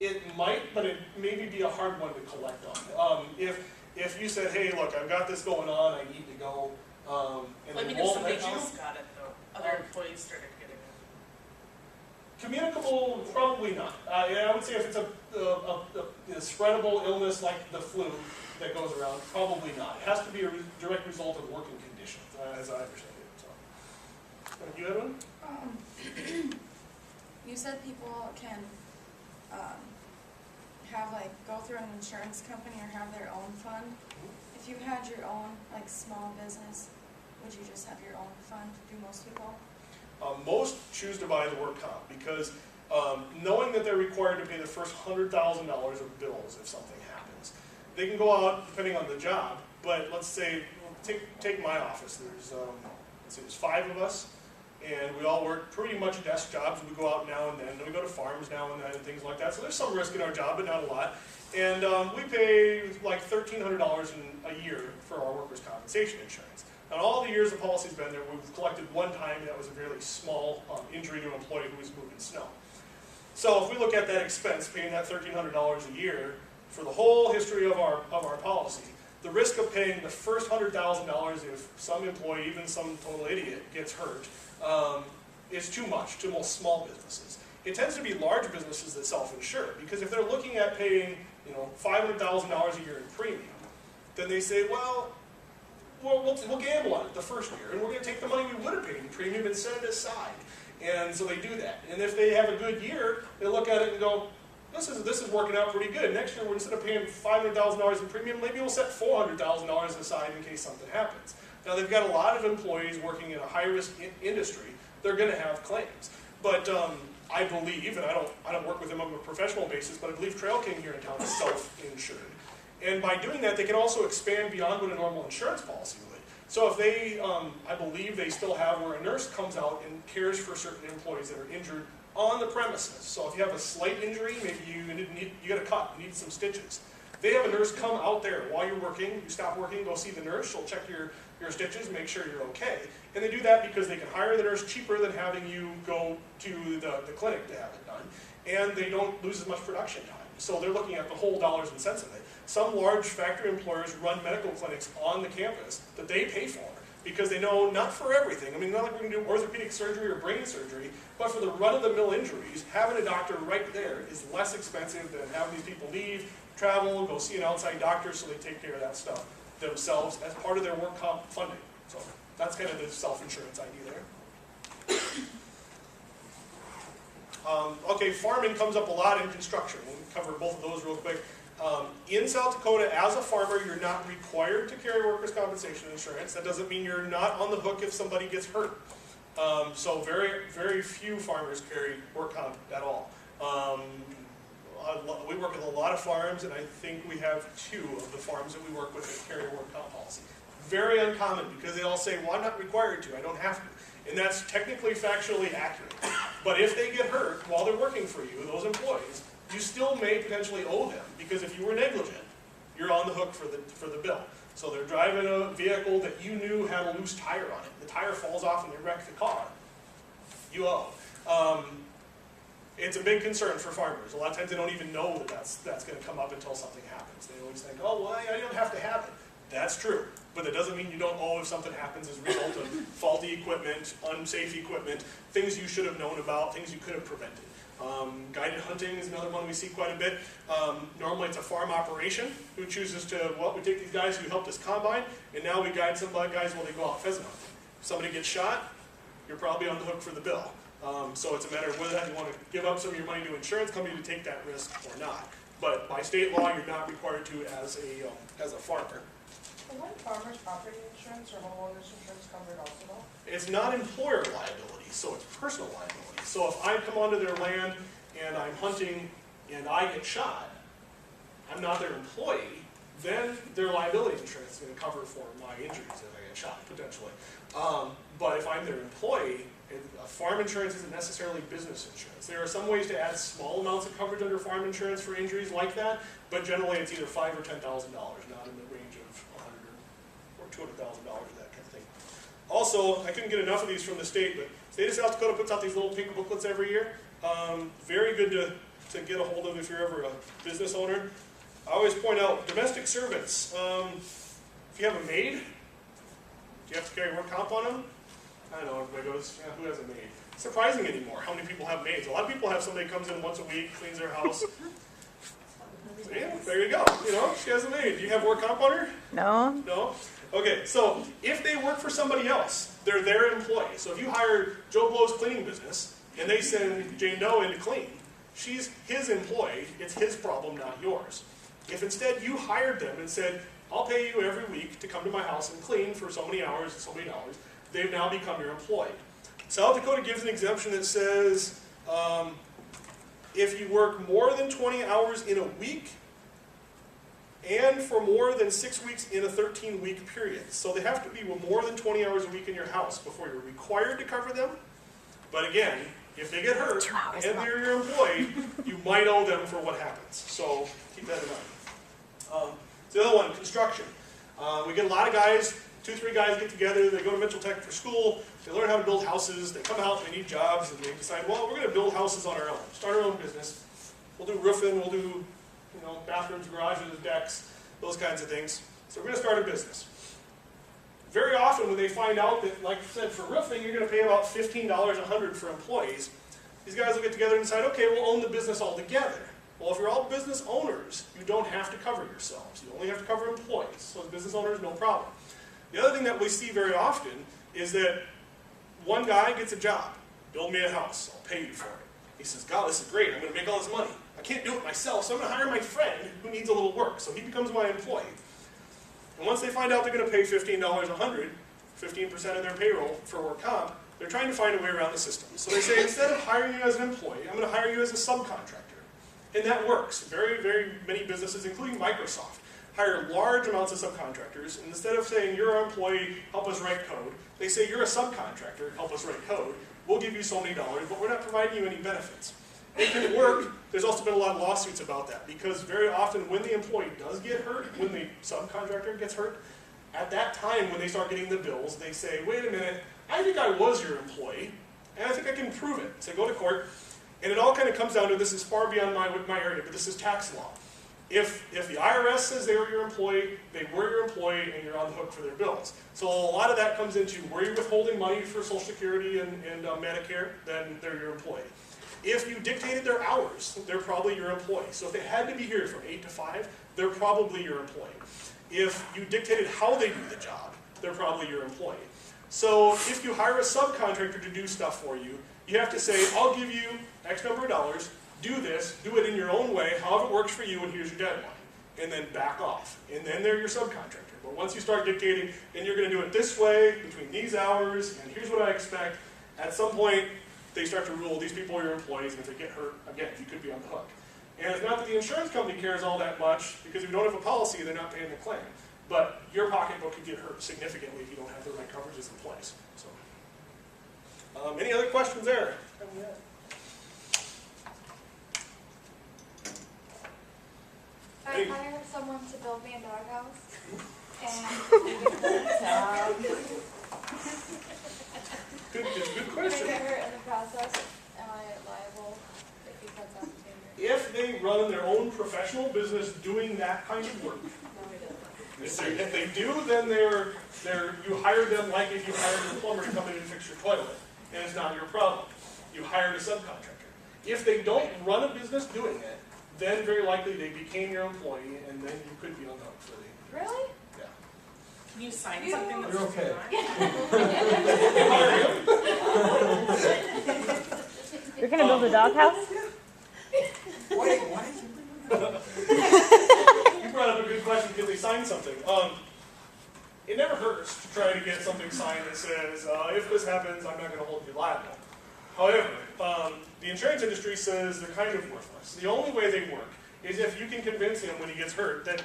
It might, but it maybe be a hard one to collect on. If you said, hey, look, I've got this going on, I need to go, and I they mean, if won't somebody let you. else got it though, other employees started getting it. Communicable, probably not. I would say if it's a spreadable illness like the flu that goes around, probably not. It has to be a direct result of working conditions, as I understand it. So, you had one? You said people can have go through an insurance company or have their own fund. If you had your own small business, would you just have your own fund? Do most people? Most choose to buy the work comp because knowing that they're required to pay the first $100,000 of bills if something happens, they can go out depending on the job. But let's say, take my office. There's 5 of us, and we all work pretty much desk jobs. We go out now and then. We go to farms now and then and things like that. So there's some risk in our job, but not a lot. And we pay like $1,300 a year for our workers' compensation insurance. Now, all the years the policy's been there, we've collected one time, and that was a fairly small injury to an employee who was moving snow. So if we look at that expense, paying that $1,300 a year for the whole history of our policy, the risk of paying the first $100,000 if some employee, even some total idiot, gets hurt, is too much to most small businesses. It tends to be large businesses that self-insure, because if they're looking at paying $500,000 a year in premium, then they say, well, we'll gamble on it the first year, and we're going to take the money we would have paid in premium and set it aside. And so they do that. And if they have a good year, they look at it and go, this is working out pretty good. Next year, instead of paying $500,000 in premium, maybe we'll set $400,000 aside in case something happens. Now, they've got a lot of employees working in a high-risk industry. They're going to have claims. But I believe, and I don't work with them on a professional basis, but I believe Trail King here in town is self-insured. And by doing that, they can also expand beyond what a normal insurance policy would. So if they, I believe they still have where a nurse comes out and cares for certain employees that are injured on the premises. So if you have a slight injury, maybe you get a cut, you need some stitches. They have a nurse come out there while you're working, you stop working, go see the nurse, she'll check your stitches, make sure you're okay. And they do that because they can hire the nurse cheaper than having you go to the clinic to have it done. And they don't lose as much production time. So they're looking at the whole dollars and cents of it. Some large factory employers run medical clinics on the campus that they pay for because they know not for everything. I mean, not like we're going to do orthopedic surgery or brain surgery, but for the run-of-the-mill injuries, having a doctor right there is less expensive than having these people leave, travel, go see an outside doctor so they take care of that stuff themselves as part of their work comp funding. So that's kind of the self-insurance idea there. Okay, farming comes up a lot in construction. We'll cover both of those real quick. In South Dakota, as a farmer, you're not required to carry workers' compensation insurance. That doesn't mean you're not on the hook if somebody gets hurt. So very, very few farmers carry work comp at all. We work with a lot of farms, and I think we have 2 of the farms that we work with that carry a work comp policy. Very uncommon, because they all say, well, I'm not required to, I don't have to. And that's technically factually accurate. But if they get hurt while they're working for you, those employees, you still may potentially owe them, because if you were negligent, you're on the hook for the bill. So they're driving a vehicle that you knew had a loose tire on it. The tire falls off and they wreck the car. You owe. It's a big concern for farmers. A lot of times they don't even know that that's going to come up until something happens. They always think, oh, well, I don't have to have it. That's true. But that doesn't mean you don't owe if something happens as a result of faulty equipment, unsafe equipment, things you should have known about, things you could have prevented. Guided hunting is another one we see quite a bit. Normally it's a farm operation who chooses to, well, we take these guys who helped us combine, and now we guide some guys while they go out pheasant hunting. If somebody gets shot, you're probably on the hook for the bill. So it's a matter of whether you want to give up some of your money to an insurance company to take that risk or not. But by state law, you're not required to as a farmer. Well, when farmers' property insurance or homeowners insurance covered also though? It's not employer liability, so it's personal liability. So if I come onto their land and I'm hunting and I get shot, I'm not their employee, then their liability insurance is going to cover for my injuries if I get shot, potentially. But if I'm their employee, farm insurance isn't necessarily business insurance. There are some ways to add small amounts of coverage under farm insurance for injuries like that, but generally it's either $5,000 or $10,000, not in the range of $100,000 or $200,000, that kind of thing. Also, I couldn't get enough of these from the state, but the state of South Dakota puts out these little pink booklets every year. Very good to get a hold of if you're ever a business owner. I always point out domestic servants. If you have a maid, do you have to carry work comp on them? I don't know, everybody goes, yeah, who has a maid? It's surprising anymore how many people have maids. A lot of people have somebody comes in once a week, cleans their house. So yeah, there you go. You know, she has a maid. Do you have work comp on her? No. No? Okay, so if they work for somebody else, they're their employee. So if you hire Joe Blow's cleaning business, and they send Jane Doe in to clean, she's his employee, it's his problem, not yours. If instead you hired them and said, I'll pay you every week to come to my house and clean for so many hours and so many dollars, they've now become your employee. South Dakota gives an exemption that says, if you work more than 20 hours in a week, and for more than 6 weeks in a 13-week period. So they have to be more than 20 hours a week in your house before you're required to cover them. But again, if they get hurt and they're your employee, you might owe them for what happens. So keep that in mind. The other one, construction. We get a lot of guys, 2-3 guys get together, they go to Mitchell Tech for school, they learn how to build houses, they come out, they need jobs, and they decide, well, we're going to build houses on our own, start our own business. We'll do roofing, we'll do bathrooms, garages, decks, those kinds of things. So we're going to start a business. Very often when they find out that, like I said, for roofing, you're going to pay about $15 100 for employees, these guys will get together and decide, okay, we'll own the business all together. Well, if you're all business owners, you don't have to cover yourselves. You only have to cover employees. So as business owners, no problem. The other thing that we see very often is that one guy gets a job. Build me a house. I'll pay you for it. He says, God, this is great. I'm going to make all this money. I can't do it myself, so I'm going to hire my friend who needs a little work. So he becomes my employee. And once they find out they're going to pay $15 100, 15% of their payroll for work comp, they're trying to find a way around the system. So they say, instead of hiring you as an employee, I'm going to hire you as a subcontractor. And that works. Very, very many businesses, including Microsoft, hire large amounts of subcontractors. And instead of saying, you're our employee, help us write code, they say, you're a subcontractor, help us write code. We'll give you so many dollars, but we're not providing you any benefits. It can work. There's also been a lot of lawsuits about that, because very often when the employee does get hurt, when the subcontractor gets hurt, at that time when they start getting the bills, they say, wait a minute, I think I was your employee, and I think I can prove it. So go to court, and it all kind of comes down to, this is far beyond my area, but this is tax law. If the IRS says they were your employee, they were your employee, and you're on the hook for their bills. So a lot of that comes into, were you withholding money for Social Security and Medicare, then they're your employee. If you dictated their hours, they're probably your employee. So if they had to be here from 8 to 5, they're probably your employee. If you dictated how they do the job, they're probably your employee. So if you hire a subcontractor to do stuff for you, you have to say, I'll give you X number of dollars, do this, do it in your own way, however it works for you, and here's your deadline. And then back off. And then they're your subcontractor. But once you start dictating, and you're going to do it this way, between these hours, and here's what I expect, at some point, they start to rule, these people are your employees, and if they get hurt, again, you could be on the hook. And it's not that the insurance company cares all that much, because if you don't have a policy, they're not paying the claim. But your pocketbook could get hurt significantly if you don't have the right coverages in place. So, any other questions there? I hired someone to build me a doghouse, and Good I question. get hurt in the process. Am I liable if he cuts off the finger? If they run their own professional business doing that kind of work, No, he doesn't. if they do, then you hire them like if you hired a plumber to come in and fix your toilet, and it's not your problem. You hired a subcontractor. If they don't run a business doing it, then very likely they became your employee, and then you could be on the hook for the, Really? yeah. Can you sign something that's You're okay. You're gonna build a doghouse? Wait, what? You brought up a good question, because they signed something. It never hurts to try to get something signed that says, if this happens, I'm not going to hold you liable. However, the insurance industry says they're kind of worthless. The only way they work is if you can convince him when he gets hurt that